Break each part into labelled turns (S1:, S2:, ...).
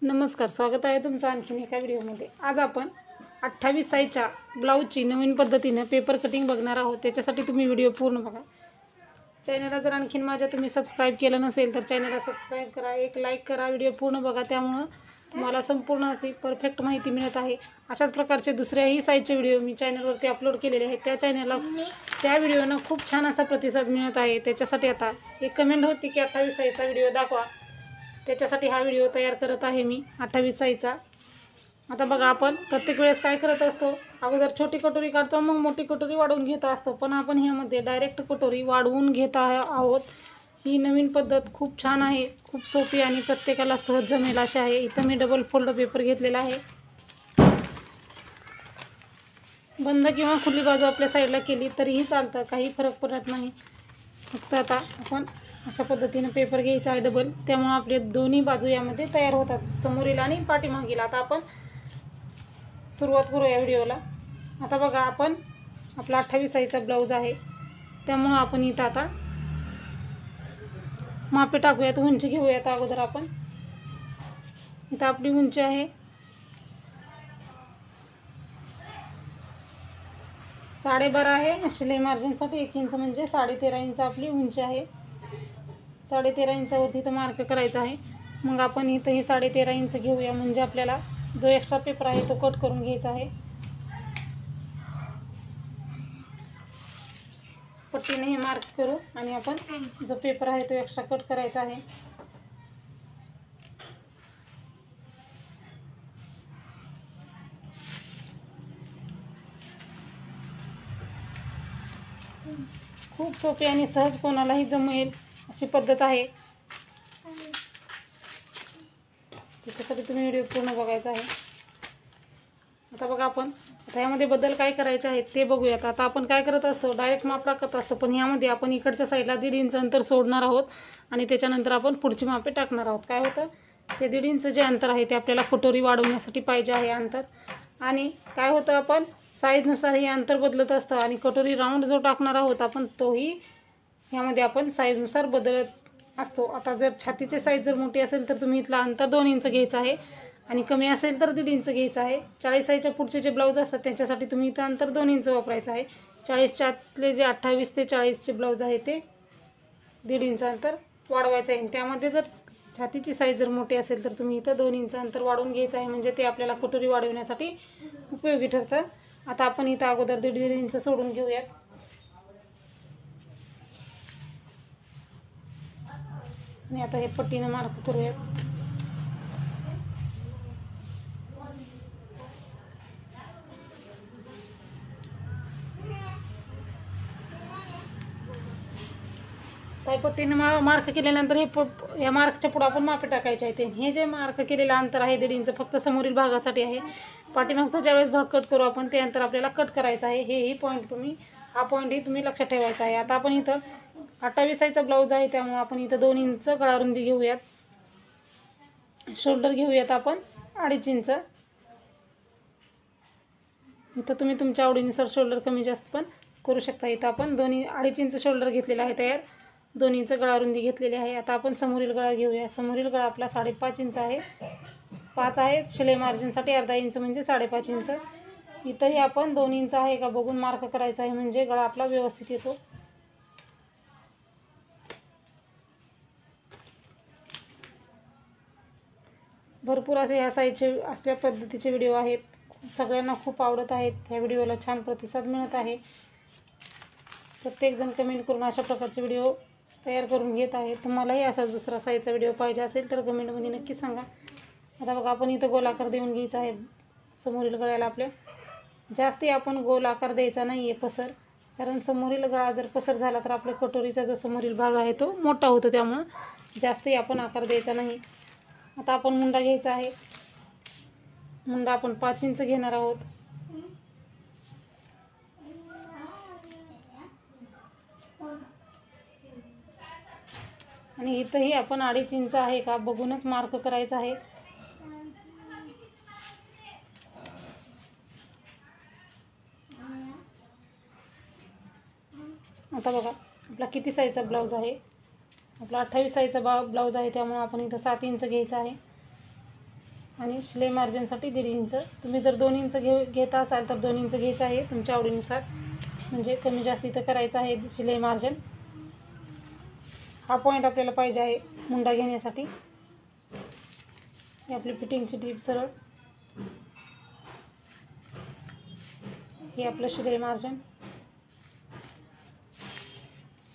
S1: नमस्कार, स्वागत आहे तुमचं आणखीन एका व्हिडिओमध्ये। आज आपण 28 साईजच्या ब्लाऊजची नवीन पद्धतीने पेपर कटिंग बघणार आहोत। त्याच्यासाठी तुम्ही व्हिडिओ पूर्ण बघा। चॅनलला जर आणखीन माझ्या तुम्ही सबस्क्राइब केलं नसेल तर चॅनलला सबस्क्राइब करा, एक लाईक करा, व्हिडिओ पूर्ण बघा, त्यामुळे तुम्हाला संपूर्ण अशी परफेक्ट माहिती मिळत आहे। अशाच प्रकारचे दुसऱ्याही साईजचे व्हिडिओ मी चॅनलवरती अपलोड केलेले आहेत। त्या व्हिडिओना खूप छान असा प्रतिसाद मिळत आहे। त्याच्यासाठी आता एक कमेंट होती की 28 साईजचा व्हिडिओ दाखवा, त्याच्यासाठी हा व्हिडिओ तयार करत आहे मी 28 साईजचा। आता बघा, आपण प्रत्येक वेळेस काय करत असतो, अगोदर छोटी कटोरी काढतो, मग मोठी कटोरी वाढवून घेत असतो, पण आपण ह्यामध्ये डायरेक्ट कटोरी वाढवून घेत आहोत। ही नवीन पद्धत खूप छान आहे, खूप सोपी आणि प्रत्येकाला सहज जमेल अशी आहे। इथं मी डबल फोल्ड पेपर घेतलेला आहे। बंद किंवा खुली बाजू आपल्या साईडला केली तरीही चालतं, काही फरक पडत नाही। फक्त आता आपण अशा पद्धतीने पेपर घ्यायचा आहे डबल, त्यामुळे आपले दोन्ही बाजू यामध्ये तयार होतात, समोरील आणि पाठीमागील। आता आपण सुरुवात करूया व्हिडिओला। आता बघा, आपण आपला 28 साईजचा ब्लाऊज आहे, त्यामुळे आपण इथं आता मापे टाकूयात, उंची घेऊयात। अगोदर आपण इथं आपली उंची आहे 12.5 आहे। शिलाई मार्जिनसाठी 1 इंच म्हणजे 13.5 इंच आपली उंची आहे। 13.5 इंचावरती इथं मार्क करायचा आहे। मग आपण इथं ही 13.5 इंच घेऊया, म्हणजे आपल्याला जो एक्स्ट्रा पेपर आहे तो कट करून घ्यायचा आहे। पट्टीने हे मार्क करू आणि आपण जो पेपर आहे तो एक्स्ट्रा कट करायचा आहे। खूप सोपी आणि सहज कोणालाही जमेल अशी पद्धत आहे। त्याच्यासाठी तुम्ही व्हिडिओ पूर्ण बघायचा आहे। आता बघा, आपण आता यामध्ये बदल काय करायचे आहेत ते बघूयात। आता आपण काय करत असतो, डायरेक्ट माप टाकत असतो, पण यामध्ये आपण इकडच्या साईडला 1.5 इंच अंतर सोडणार आहोत आणि त्याच्यानंतर आपण पुढची मापे टाकणार आहोत। काय होतं, ते 1.5 इंच जे अंतर आहे ते आपल्याला कटोरी वाढवण्यासाठी पाहिजे आहे अंतर। आणि काय होतं, आपण साईजनुसार हे अंतर बदलत असतं आणि कटोरी राऊंड जो टाकणार आहोत आपण तोही यामध्ये आपण साईजनुसार बदलत असतो। आता जर छातीची साईज जर मोठी असेल तर तुम्ही इथला अंतर 2 इंच घ्यायचं आहे आणि कमी असेल तर 1.5 इंच घ्यायचं आहे। 40 साईजच्या पुढचे जे ब्लाऊज असतात त्यांच्यासाठी तुम्ही इथं अंतर 2 इंच वापरायचं आहे। 40च्यातले जे 28 ते 40चे ब्लाऊज आहे ते 1.5 इंच अंतर वाढवायचं आहे। त्यामध्ये जर छातीची साईज जर मोठी असेल तर तुम्ही इथं 2 इंच अंतर वाढवून घ्यायचं आहे, म्हणजे ते आपल्याला कटोरी वाढवण्यासाठी उपयोगी ठरतं। आता आपण इथं अगोदर 1.5 इंच सोडून घेऊयात आणि आता हे पट्टीने मार्क करूयात। पट्टीने मार्क केल्यानंतर हे या मार्कच्या पुढे आपण मापे टाकायचे आहे। हे जे मार्क केलेलं अंतर आहे 1.5 इंच फक्त समोरील भागासाठी आहे। पाठीमागचा ज्यावेळेस भाग कट करू आपण ते अंतर आपल्याला कट करायचं आहे। हे पॉईंट हा पॉईंटही तुम्ही लक्षात ठेवायचा आहे। आता आपण इथं 28 साईजचा ब्लाऊज आहे, त्यामुळे आपण इथं 2 इंच गळारुंदी घेऊयात। शोल्डर घेऊयात आपण 2.5 इंच। इथं तुम्ही तुमच्या आवडीनुसार शोल्डर कमी जास्त पण करू शकता। इथं आपण 2.5 इंच शोल्डर घेतलेला आहे तयार, 2 इंच गळारुंदी घेतलेली आहे। आता आपण समोरील गळा घेऊया। समोरील गळा आपला 5.5 इंच आहे, 5 आहे शिलाई मार्जिनसाठी, अर्धा इंच म्हणजे 5.5 इंच। इथंही आपण 2 इंच आहे का बघून मार्क करायचा आहे, म्हणजे गळा आपला व्यवस्थित येतो। भरपूर असे ह्या साईजचे असल्या पद्धतीचे व्हिडिओ आहेत, सगळ्यांना खूप आवडत आहेत। ह्या व्हिडिओला छान प्रतिसाद मिळत आहे। प्रत्येकजण कमेंट करून अशा प्रकारचे व्हिडिओ तयार करून घेत आहे। तुम्हालाही असा दुसरा साईजचा व्हिडिओ पाहिजे असेल तर कमेंटमध्ये नक्की सांगा। आता बघा, आपण इथं गोल आकार देऊन घ्यायचा आहे समोरील गळ्याला आपल्या। जास्ती आपण गोल आकार द्यायचा नाही आहे पसर, कारण समोरील गळा जर पसर झाला तर आपल्या कटोरीचा जो समोरील भाग आहे तो मोठा होतो, त्यामुळं जास्ती आपण आकार द्यायचा नाही। आता आपण मुंडा घ्यायचा आहे। मुंडा आपण 5 इंच घेणार आहोत। आणि इथंही आपण 2.5 इंच आहे का बघूनच मार्क करायचा आहे। आता बघा, आपला किती साईजचा ब्लाऊज आहे, आपला 28 साईजचा ब्लाऊज आहे, त्यामुळे आपण इथं 7 इंच घ्यायचा आहे। आणि शिलाई मार्जिनसाठी 1.5 इंच. तुम्ही जर 2 इंच घेता असाल तर 2 इंच घ्यायचं आहे तुमच्या आवडीनुसार, म्हणजे कमी जास्त इथं करायचं आहे शिलाई मार्जिन. हा पॉईंट आपल्याला पाहिजे आहे मुंडा घेण्यासाठी. ही आपली फिटिंगची टीप सरळ. हे आपलं शिलाई मार्जिन.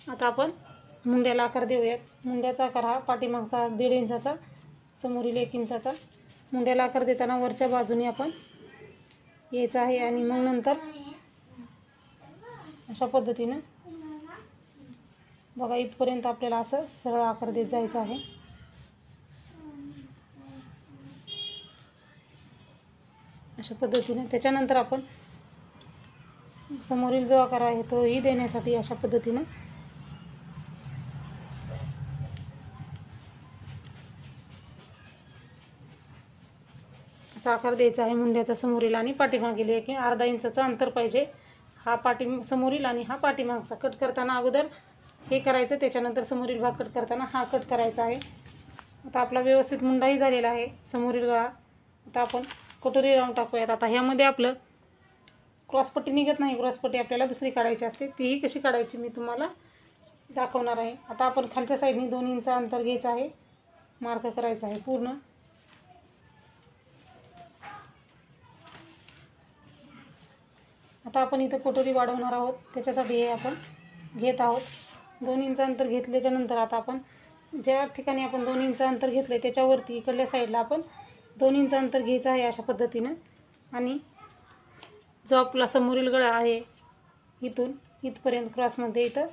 S1: आता आपण मुंड्याला आकार देऊयात. मुंड्याचा आकार हा पाठीमागचा 1.5 इंचाचा, समोरील 1 इंचाचा. मुंड्याला आकार देताना वरच्या बाजूने आपण यायचं आहे आणि मग नंतर अशा पद्धतीनं बघा इथपर्यंत आपल्याला असं सरळ आकार देत जायचं आहे. अशा पद्धतीने त्याच्यानंतर आपण समोरील जो आकार आहे तोही देण्यासाठी अशा पद्धतीने असा आकार द्यायचा आहे मुंड्याचा समोरील आणि पाठीमागील. एक 1/2 इंचाचं अंतर पाहिजे. हा समोरील आणि हा पाठीमागचा. कट करताना अगोदर हे करायचं, त्याच्यानंतर समोरील भाग कट करताना हा कट करायचा आहे. आता आपला व्यवस्थित मुंडाही झालेला आहे समोरील गळा. आता आपण कटोरी राऊंड टाकूयात. आता ह्यामध्ये आपलं क्रॉसपट्टी निघत नाही, क्रॉसपट्टी आपल्याला दुसरी काढायची असते. तीही कशी काढायची मी तुम्हाला दाखवणार आहे. आता आपण खालच्या साईडने 2 इंच अंतर घ्यायचं आहे, मार्क करायचं आहे पूर्ण. आता आपण इथं कटोरी वाढवणार आहोत, त्याच्यासाठी हे आपण घेत आहोत. 2 इंच अंतर घेतल्याच्यानंतर आता आपण ज्या ठिकाणी आपण 2 इंच अंतर घेतलं आहे त्याच्यावरती इकडल्या साईडला आपण 2 इंच अंतर घ्यायचं आहे अशा पद्धतीनं. आणि जो आपला समोरील गळा आहे इथून इथपर्यंत क्रॉसमध्ये इथं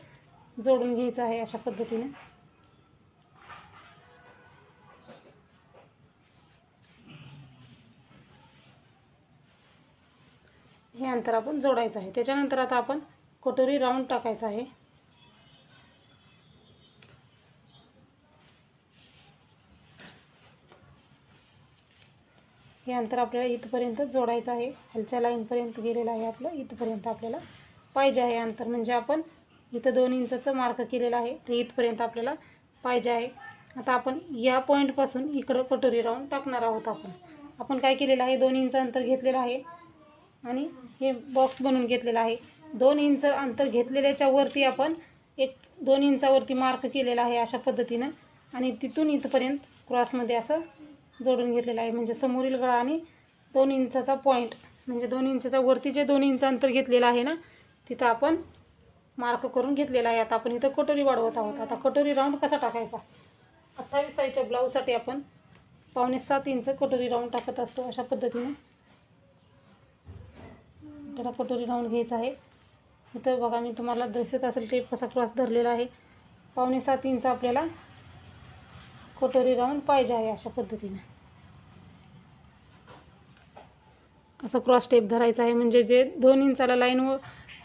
S1: जोडून घ्यायचं आहे अशा पद्धतीने. हे अंतर आपण जोडायचं आहे. त्याच्यानंतर आता आपण कटोरी राऊंड टाकायचा आहे. हे अंतर आपल्याला इथपर्यंत जोडायचं आहे. खालच्या लाईनपर्यंत गेलेलं आहे आपलं, इथपर्यंत आपल्याला पाहिजे आहे अंतर. म्हणजे आपण इथं 2 इंचाचं मार्क केलेलं आहे ते इथपर्यंत आपल्याला पाहिजे आहे. आता आपण या पॉईंटपासून इकडं कटोरी राऊंड टाकणार आहोत. आपण काय केलेलं आहे, 2 इंच अंतर घेतलेलं आहे आणि हे बॉक्स बनवून घेतलेलं आहे. 2 इंच अंतर घेतलेल्याच्या वरती आपण 2 इंचावरती मार्क केलेला आहे अशा पद्धतीनं. आणि तिथून इथपर्यंत क्रॉसमध्ये असं जोडून घेतलेलं आहे. म्हणजे समोरील गळा आणि 2 इंचाचा पॉईंट, म्हणजे 2 इंचाचा वरती जे 2 इंच अंतर घेतलेलं आहे ना तिथं आपण मार्क करून घेतलेला आहे. आता आपण इथं कटोरी वाढवत आहोत. आता कटोरी राऊंड कसा टाकायचा, 28 साईजच्या ब्लाऊजसाठी आपण 6.25 इंच कटोरी राऊंड टाकत असतो अशा पद्धतीने. त्याला कटोरी राऊंड घ्यायचा आहे. इथं बघा मी तुम्हाला दिसत असेल टेप कसा क्रॉस धरलेला आहे. 6.25 इंच आपल्याला कटोरी राऊंड पाहिजे आहे अशा पद्धतीने. असं क्रॉस टेप धरायचा आहे. म्हणजे जे 2 इंचाला लाईनवर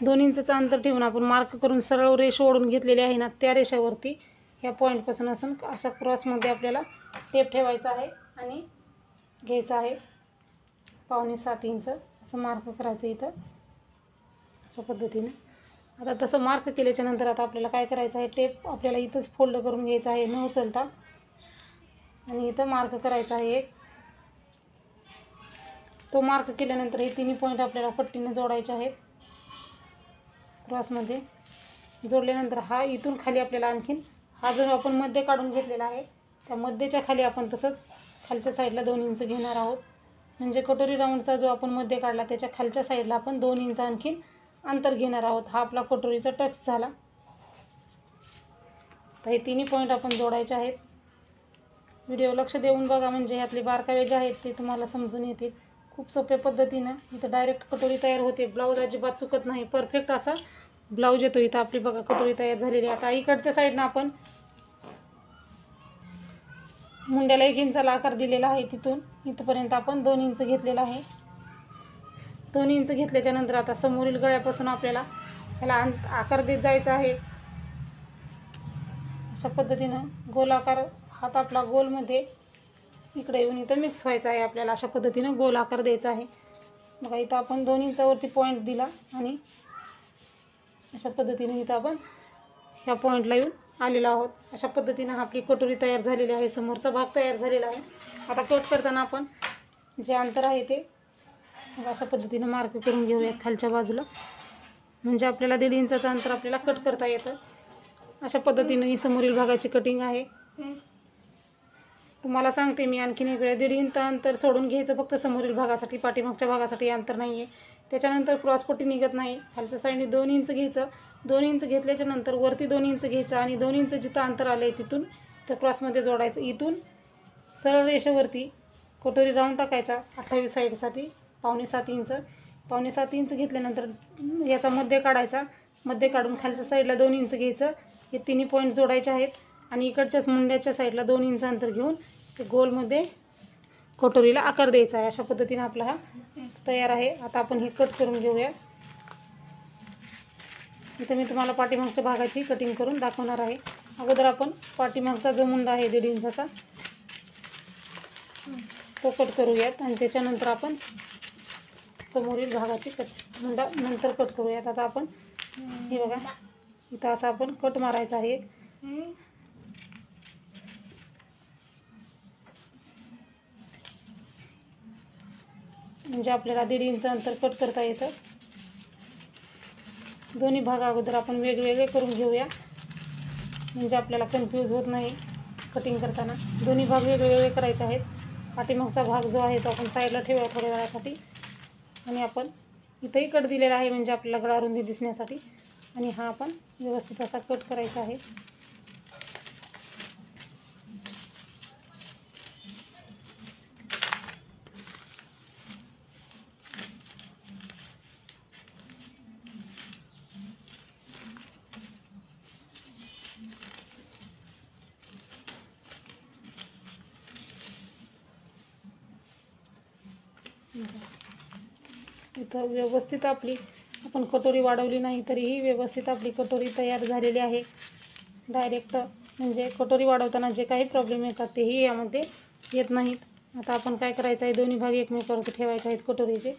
S1: 2 इंचाचं अंतर ठेवून आपण मार्क करून सरळ रेष ओढून घेतलेली आहे ना त्या रेषावरती ह्या पॉईंटपासून असं अशा क्रॉसमध्ये आपल्याला टेप ठेवायचा आहे आणि घ्यायचा आहे 6.25 इंच असं मार्क करायचं इथं अशा पद्धतीने. आता तसं मार्क केल्याच्या नंतर आता आपल्याला काय करायचं आहे, टेप आपल्याला इथंच फोल्ड करून घ्यायचा आहे न उचलता आणि इथं मार्क करायचा आहे एक. तो मार्क केल्यानंतर हे तिन्ही पॉईंट आपल्याला पट्टीने जोडायचे आहेत. क्रॉसमध्ये जोडल्यानंतर हा इथून खाली आपल्याला आणखीन हा जो आपण मध्ये काढून घेतलेला आहे त्या मध्येच्या खाली आपण तसंच खालच्या साईडला 2 इंच घेणार आहोत. म्हणजे कटोरी राऊंडचा जो आपण मध्ये काढला त्याच्या खालच्या साईडला आपण 2 इंच आणखीन अंतर घेणार आहोत. हा आपला कटोरीचा टच झाला. तर हे तिन्ही पॉईंट आपण जोडायचे आहेत. व्हिडिओ लक्ष देऊन बघा, म्हणजे यातले बारकावे जे आहेत ते तुम्हाला समजून येतील. खूप सोप्या पद्धतीनं इथं डायरेक्ट कटोरी तयार होते. ब्लाऊज अजिबात चुकत नाही, परफेक्ट असा ब्लाऊज येतो. इथं आपली बघा कटोरी तयार झालेली आहे. आता इकडच्या साईडनं आपण मुंड्याला 1 इंचाला आकार दिलेला आहे. तिथून इथपर्यंत आपण 2 इंच घेतलेला आहे. 2 इंच घेतल्याच्या नंतर आता समोरील गळ्यापासून आपल्याला याला आकार देत जायचा आहे. अशा पद्धतीनं गोल आकार हात आपला गोलमध्ये इकडे येऊन इथं मिक्स व्हायचा आहे. आपल्याला अशा पद्धतीनं गोल आकार द्यायचा आहे. बघा इथं आपण 2 इंचावरती पॉईंट दिला आणि अशा पद्धतीने इथं आपण ह्या पॉईंटला येऊन आलेलो आहोत. अशा पद्धतीनं आपली कटोरी तयार झालेली आहे. समोरचा भाग तयार झालेला आहे. आता कट करताना आपण जे अंतर आहे ते अशा पद्धतीनं मार्क करून घेऊयात खालच्या बाजूला, म्हणजे आपल्याला 1.5 इंचाचं अंतर आपल्याला कट करता येतं. अशा पद्धतीनं ही समोरील भागाची कटिंग आहे. तुम्हाला सांगते मी आणखीन एक वेळा, 1.5 इंच अंतर सोडून घ्यायचं फक्त समोरील भागासाठी, पाठीमागच्या भागासाठी अंतर नाही आहे. त्याच्यानंतर क्रॉसपट्टी निघत नाही. खालच्या साईडने 2 इंच घ्यायचं. 2 इंच घेतल्याच्या नंतर वरती 2 इंच घ्यायचं आणि 2 इंच जिथं अंतर आलं आहे तिथून तर क्रॉसमध्ये जोडायचं. इथून सरळ रेषेवरती कटोरी राऊंड टाकायचा 28 साईडसाठी 6.25 इंच. 6.25 इंच घेतल्यानंतर याचा मध्य काढायचा. मध्य काढून खालच्या साईडला 2 इंच घ्यायचं. हे तिन्ही पॉईंट जोडायचे आहेत आणि इकडच्याच मुंड्याच्या साईडला 2 इंच अंतर घेऊन ते गोलमध्ये कटोरीला आकार द्यायचा आहे. अशा पद्धतीने आपला हा तयार आहे. आता आपण हे कट करून घेऊया. इथं मी तुम्हाला पाठीमागच्या भागाची कटिंग करून दाखवणार आहे. अगोदर आपण पाठीमागचा जो मुंडा आहे 1.5 इंचाचा तो कट करूयात आणि त्याच्यानंतर आपण समोरील भागाची मुंडा नंतर कट करूयात. आता आपण हे बघा इथं असं आपण कट मारायचा आहे. म्हणजे आपल्याला 1.5 इंच अंतर कट करता येतं. दोन्ही भाग अगोदर आपण वेगवेगळे करून घेऊया, म्हणजे आपल्याला कन्फ्यूज होत नाही कटिंग करताना. दोन्ही भाग वेगवेगळे करायचे आहेत. पाठीमागचा भाग जो आहे तो आपण साईडला ठेवूया थोड्या वेळासाठी आणि आपण इथंही कट दिलेला आहे म्हणजे आपल्याला गळा रुंदी दिसण्यासाठी. आणि हा आपण व्यवस्थित असा कट करायचा आहे. इथं व्यवस्थित आपली आपण कटोरी वाढवली नाही तरीही व्यवस्थित आपली कटोरी तयार झालेली आहे. डायरेक्ट म्हणजे कटोरी वाढवताना जे काही प्रॉब्लेम येतात तेही यामध्ये येत नाहीत. आता आपण काय करायचं आहे, दोन्ही भाग एकमेकांवरती ठेवायचे आहेत कटोरीचे.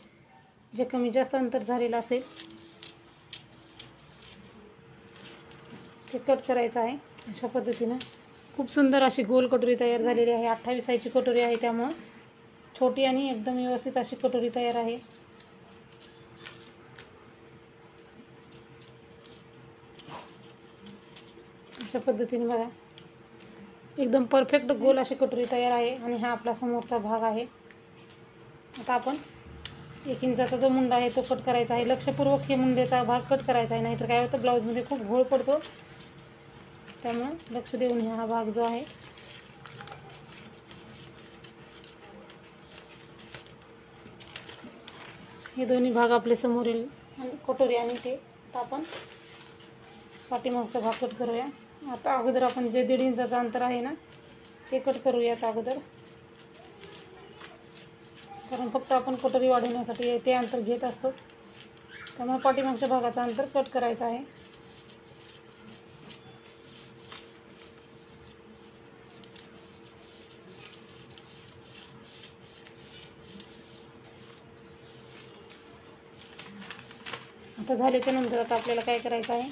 S1: जे कमी जास्त अंतर झालेलं असेल ते कट करायचं आहे. अशा पद्धतीनं खूप सुंदर अशी गोल कटोरी तयार झालेली आहे. 28 साईजची कटोरी आहे त्यामुळं छोटी आणि एकदम व्यवस्थित अशी कटोरी तयार आहे. अशा पद्धतीने बघा एकदम परफेक्ट गोल अशी कटोरी तयार आहे. आणि हा आपला समोरचा भाग आहे. आता आपण 1 इंचाचा जो मुंडा आहे तो कट करायचा आहे. लक्षपूर्वक हे मुंड्याचा भाग कट करायचा आहे, नाहीतर काय होतं ब्लाऊजमध्ये खूप घोळ पडतो. त्यामुळं लक्ष देऊन हा भाग जो आहे हे दोन्ही भाग आपले समोरील कटोरी आणि ते आता आपण पाठीमागचा भाग कट करूया. आता अगोदर आपण जे 1.5 इंचाचं अंतर आहे ना ते कट करूयात अगोदर, कारण फक्त आपण कटोरी वाढवण्यासाठी ते अंतर घेत असतो. त्यामुळे पाठीमागच्या भागाचं अंतर कट करायचं आहे. आता झाल्याच्या नंतर आता आपल्याला काय करायचं आहे,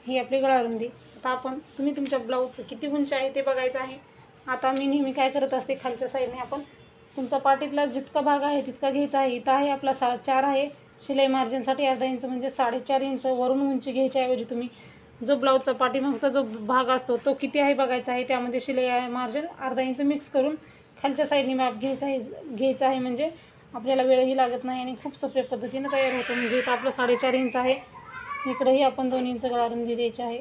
S1: ही आपली गळा रुंदी. आता आपण तुम्ही तुमच्या ब्लाऊजचं किती उंची आहे ते बघायचं आहे. आता मी नेहमी काय करत असते, खालच्या साईडने आपण तुमचा पाठीतला जितका भाग आहे तितका घ्यायचा आहे. इथं आहे आपला 4 आहे शिलाई मार्जिनसाठी अर्धा इंच, म्हणजे 4.5 इंच वरून उंची घ्यायच्याऐवजी तुम्ही जो ब्लाऊजचा पाठीमागचा जो भाग असतो तो किती आहे बघायचा आहे. त्यामध्ये शिलाई मार्जिन अर्धा इंच मिक्स करून खालच्या साईडने माप घ्यायचा आहे म्हणजे आपल्याला वेळही लागत नाही आणि खूप सोप्या पद्धतीने तयार होतं. म्हणजे इथं आपलं 4.5 इंच आहे, इकडेही आपण 2 इंच गळा रुंदी द्यायची आहे.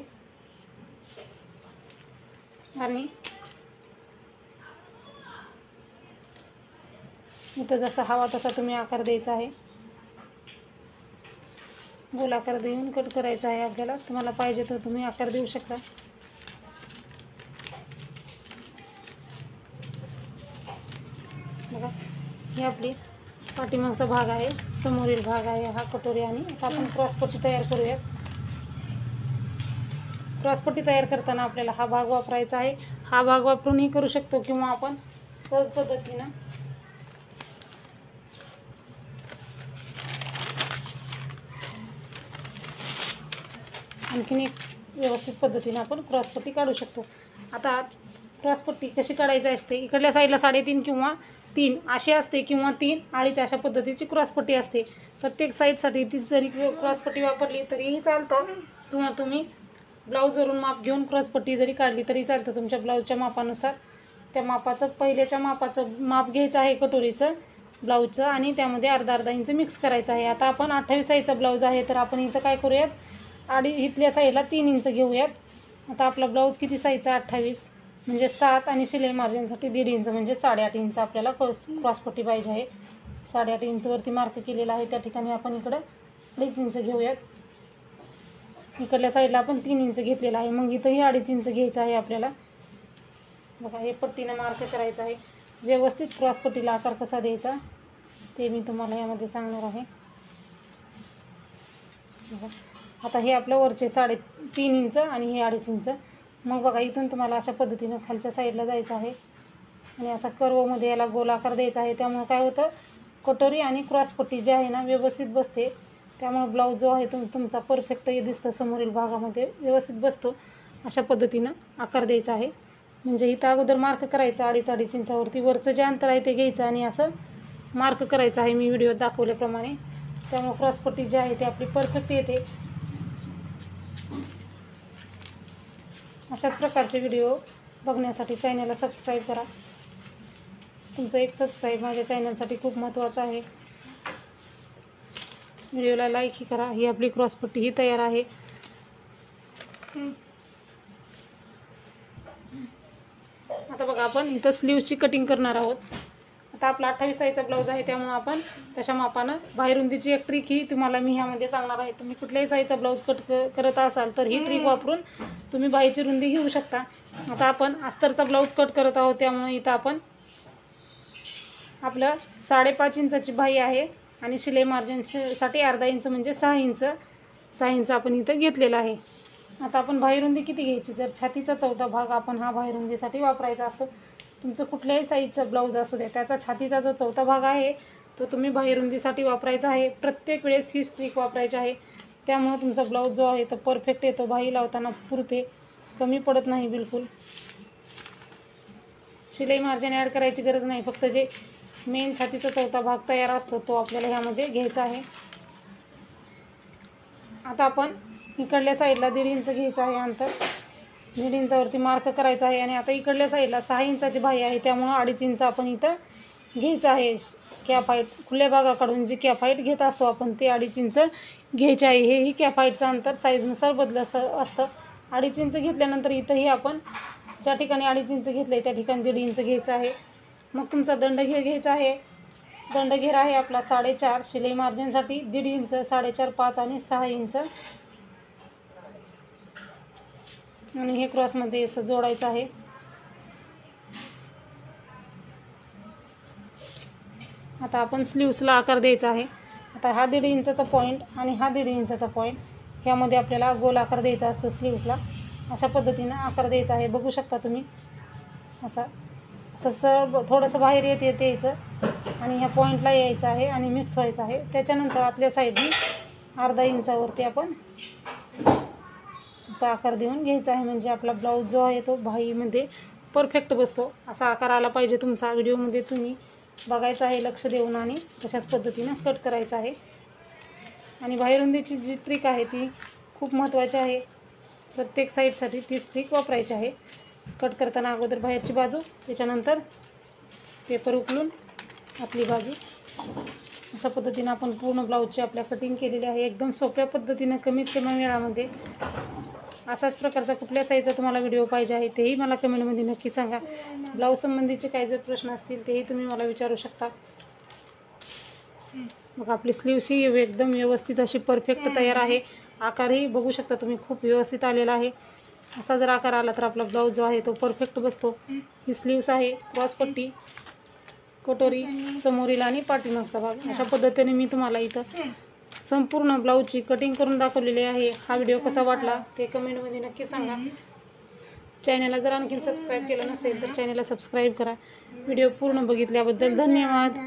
S1: आणि इथं जसा हवा तसा तुम्ही आकार द्यायचा आहे. गोल आकार देऊन कट करायचा आहे आपल्याला. तुम्हाला पाहिजे तर तुम्ही आकार देऊ शकता. बघा ही आपली पाठीमागचा भाग आहे, समोरील भाग आहे हा कटोरी. आणि आता आपण क्रॉसपट्टी तयार करूयात. क्रॉसपट्टी तयार करताना आपल्याला हा भाग वापरायचा आहे. हा भाग वापरूनही करू शकतो किंवा आपण सहज पद्धतीनं आणखीन एक व्यवस्थित पद्धतीने आपण क्रॉसपट्टी काढू शकतो. आता क्रॉसपट्टी कशी काढायची असते, इकडल्या साईडला 3.5 किंवा 3 अशी असते किंवा 3 अडीच अशा पद्धतीची क्रॉसपट्टी असते. प्रत्येक साईडसाठी तीच जरी क्रॉसपट्टी वापरली तरीही चालतं, किंवा तुम्ही ब्लाऊजवरून माप घेऊन क्रॉसपट्टी जरी काढली तरी चालतं तुमच्या ब्लाऊजच्या मापानुसार. त्या मापाचं पहिल्याच्या मापाचं माप घ्यायचं आहे कटोरीचं ब्लाऊजचं, आणि त्यामध्ये अर्धा इंच मिक्स करायचं आहे. आता आपण 28 साईजचा ब्लाऊज आहे, तर आपण इथं काय करूयात, इथल्या साईडला 3 इंच घेऊयात. आता आपला ब्लाऊज किती साईजचा 28 म्हणजे 7, आणि शिलाई मार्जिनसाठी 1.5 इंच म्हणजे 8.5 इंच आपल्याला क्रॉसपट्टी पाहिजे आहे. 8.5 इंचवरती मार्क केलेला आहे, त्या ठिकाणी आपण इकडं 2.5 इंच घेऊयात. इकडल्या साईडला आपण 3 इंच घेतलेला आहे, मग इथंही 2.5 इंच घ्यायचं आहे आपल्याला. बघा हे पट्टीनं मार्क करायचं आहे. व्यवस्थित क्रॉसपट्टीला आकार कसा द्यायचा ते मी तुम्हाला यामध्ये सांगणार आहे. बघा आता हे आपलं वरचे 3.5 इंच आणि हे 2.5 इंच. मग बघा इथून तुम्हाला अशा पद्धतीनं खालच्या साईडला जायचं आहे आणि असा कर्वमध्ये याला गोल आकार द्यायचा आहे. त्यामुळे काय होतं, कटोरी आणि क्रॉसपट्टी जी आहे ना व्यवस्थित बसते. त्यामुळे ब्लाऊज जो आहे तुमचा परफेक्ट दिसतो, समोरील भागामध्ये व्यवस्थित बसतो. अशा पद्धतीनं आकार द्यायचा आहे. म्हणजे इथं अगोदर मार्क करायचं 2.5 इंचावरती, वरचं जे अंतर आहे ते घ्यायचं आणि असं मार्क करायचं आहे मी व्हिडिओत दाखवल्याप्रमाणे. त्यामुळे क्रॉसपट्टी जी आहे ती आपली परफेक्ट येते. अशाच प्रकारचे व्हिडिओ बघण्यासाठी चॅनलला सबस्क्राईब करा. तुमचं एक सबस्क्राईब माझ्या चॅनलसाठी खूप महत्त्वाचं आहे. व्हिडिओला लाईकही करा. ही आपली क्रॉसपट्टी ही तयार आहे. आता बघा आपण इथं स्लीव्सची कटिंग करणार आहोत. आता आपला 28 साईजचा ब्लाऊज आहे, त्यामुळे आपण तशा मापानं बाहेरुंदीची एक ट्रिक ही तुम्हाला मी ह्यामध्ये सांगणार आहे. तुम्ही कुठल्याही साईजचा ब्लाऊज कट करत असाल तर ही ट्रिक वापरून तुम्ही बाहीची रुंदी घेऊ शकता. आता आपण अस्तरचा ब्लाऊज कट करत आहोत, त्यामुळे इथं आपण आपलं 5.5 इंचाची बाही आहे आणि शिलाई मार्जिनसाठी अर्धा इंच म्हणजे 6 इंच आपण इथं घेतलेला आहे. आता आपण बाहीरुंदी किती घ्यायची, जर छातीचा 4था भाग आपण हा बाहीरुंदीसाठी वापरायचा असतो. तुमचं कुठल्याही साईजचा ब्लाऊज असू द्या, त्याचा छातीचा जो 4था भाग आहे तो तुम्ही बाहीरुंदीसाठी वापरायचा आहे. प्रत्येक वेळेस ही ट्रिक वापरायची आहे. त्यामुळे तुमचा ब्लाऊज जो आहे तो परफेक्ट येतो. बाही लावताना पुरते, कमी पडत नाही बिलकुल. शिलाई मार्जिन ॲड करायची गरज नाही, फक्त जे मेन छातीचा 4था भाग तयार असतो तो आपल्याला ह्यामध्ये घ्यायचा आहे. आता आपण इकडल्या साईडला 1.5 इंच घ्यायचं आहे अंतर. 1.5 इंचावरती मार्क करायचा आहे. आणि आता इकडल्या साईडला 6 इंचाची बाही आहे, त्यामुळं 2.5 इंच आपण इथं घ्यायचं आहे. कॅप हाईट खुल्या भागाकडून जी कॅप हाईट घेत असतो आपण ते 2.5 इंच घ्यायचे आहे. हेही कॅप हाईटचं अंतर साईजनुसार बदलत असतं. 2.5 इंच घेतल्यानंतर इथंही आपण ज्या ठिकाणी 2.5 इंच घेतलं आहे त्या ठिकाणी 1.5 इंच घ्यायचं आहे. मग तुमचा दंडघेर घ्यायचा आहे. दंडघेर आहे आपला 4.5. शिलाई मार्जिनसाठी 1.5 इंच, 4.5, 5 आणि 6 इंच. आणि हे क्रॉसमध्ये असं जोडायचं आहे. आता आपण स्लीव्सला आकार द्यायचा आहे. आता हा 1.5 इंचाचा पॉईंट आणि हा 1.5 इंचाचा पॉईंट ह्यामध्ये आपल्याला गोल आकार द्यायचा असतो स्लीव्सला. अशा पद्धतीनं आकार द्यायचा आहे. बघू शकता तुम्ही असं थोडंसं बाहेर यायचं आणि ह्या पॉईंटला यायचं आहे आणि मिक्स व्हायचं आहे. त्याच्यानंतर आतल्या साईडनी अर्धा इंचावरती आपण असा आकार देऊन घ्यायचा आहे. म्हणजे आपला ब्लाऊज जो आहे तो बाहीमध्ये परफेक्ट बसतो. असा आकार आला पाहिजे तुमचा. व्हिडिओमध्ये तुम्ही बघायचं आहे लक्ष देऊन आणि तशाच पद्धतीनं कट करायचं आहे. आणि बाहीरुंदीची जी ट्रिक आहे ती खूप महत्त्वाची आहे. प्रत्येक साईडसाठी तीच ट्रिक वापरायची आहे. कट करताना अगोदर बाहेरची बाजू, त्याच्यानंतर पेपर उकलून आतली बाजू. अशा पद्धतीनं आपण पूर्ण ब्लाऊजची आपल्या कटिंग केलेली आहे. एकदम सोप्या पद्धतीनं कमीत कमी वेळामध्ये. असाच प्रकारचा कुठल्या साईजचा तुम्हाला व्हिडिओ पाहिजे आहे तेही मला कमेंटमध्ये नक्की सांगा. ब्लाऊज संबंधीचे काही जर प्रश्न असतील तेही तुम्ही मला विचारू शकता. मग आपली स्लीव्स ही एकदम व्यवस्थित अशी परफेक्ट तयार आहे. आकारही बघू शकता तुम्ही खूप व्यवस्थित आलेला आहे. असा जर आकार आला तर आपला ब्लाऊज जो आहे तो परफेक्ट बसतो. ही स्लीव्स आहे, क्रॉसपट्टी, कटोरी, समोरील आणि पाठीमागचा भाग. अशा पद्धतीने मी तुम्हाला इथं संपूर्ण ब्लाऊजची कटिंग करून दाखवलेली आहे. हा व्हिडिओ कसा वाटला ते कमेंटमध्ये नक्की सांगा. चॅनलला जर आणखीन सबस्क्राईब केलं नसेल तर चॅनलला सबस्क्राईब करा. व्हिडिओ पूर्ण बघितल्याबद्दल धन्यवाद.